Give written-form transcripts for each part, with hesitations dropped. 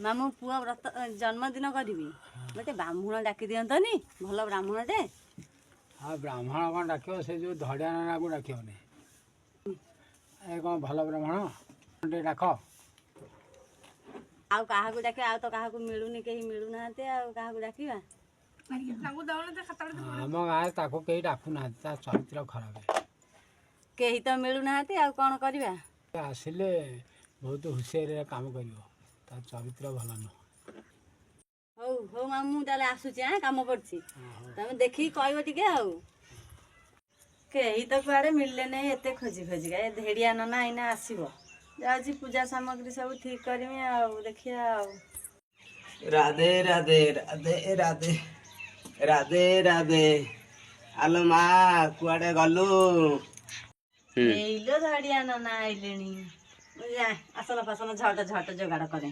मामू पुआ व्रत जन्मदिन करी गोटे ब्राह्मण डाकी दिंतनी भल ब्राह्मणटे। हाँ ब्राह्मण कौन डाक से जो धड़िया नाना को डाकनी ए कौन भल ब्राह्मण डाक आउ क्या डाक आ तो क्या मिलूनी कहीं मिलूना क्या डाकवा आम गाँव ताको कहीं डाकुना चरित्र खराब कहीं तो मिलूना आ कौन करवा आसिले बहुत हुसियार काम कर चरित्र भल नुह। हौ हौ मामू ताले आसुची काम पड़ी तुम देखी कह टे कहीं तो कुआड़े मिलले नहीं एत खोजी खोजिका ए धेड़िया नना आईना आसब जाऊँगी पूजा सामग्री सब ठीक करमी देखिया राधे राधे राधे राधे राधे राधे आलो माँ कुआड़े गलु लो धड़िया नना आइले आसन फासन झट झट जोगाड़ करे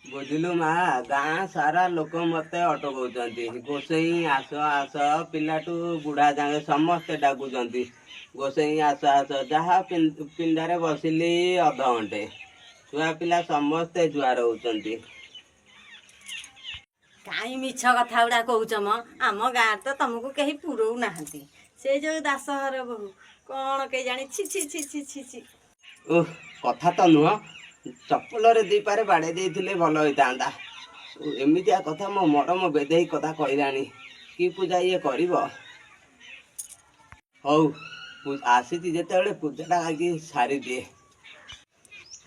बुझिलु माँ गाँ सारा लोक मत अटकौंती गोसई आस आस पिलाटू बुढ़ा जाए समस्ते डाकुंट गोसई आस आस जहाँ पिंडारे बसिली अध घंटे छुआ पिला समस्ते जुआर होती कहीं मिछ कथा गुड़ा कौच म आम गाँव तो तुमको कहीं पुरौ ना से जो दासहर बहु कौन कहीं जानी छी छी छी छी छी छी ओह कथा तो नुह चप्पल दी पारे बाड़े देते भल होता एमतिया कथा मो मरम बेदे कथा कहलानी कि पूजा ये कर हौ आसी जिते पूजाटा आगे सारी दिए।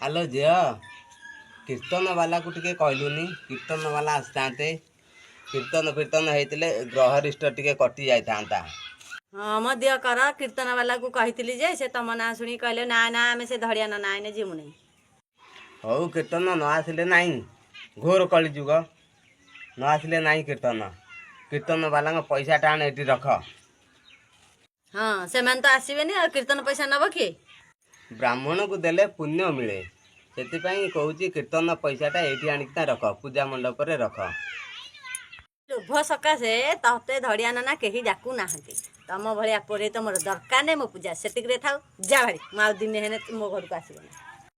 हेलो झी कीर्तन वाला को टिके कहलुनी कीर्तन वाला आसता कीर्तन फीर्तन होते ग्रह रिष्ट टिके कटि जाता। हाँ मो दिह कर कीर्तन वाला को कही जे से तुम ना शुणी कहले ना ना आम से धड़िया ना आईने जीमु नहीं। हौ कीर्तन न आसिले नाई घोर कली जुग न आसिले नाई कीर्तन वाला पैसा टाण ये रख। हाँ से तो आसबे कीर्तन पैसा नब किए ब्राह्मण को देले पुण्य मिले से कहूँ कीर्तन पैसाटा ये आणिकिना रख पूजा मंडप रे रख। लोभ सकाशे तते धड़िया नाना कहीं डाकू ना तुम भाया पड़े तो मोर दरकार नहीं मो पूजा से था जा भाई मो दिन हेने मो घर को आसबना।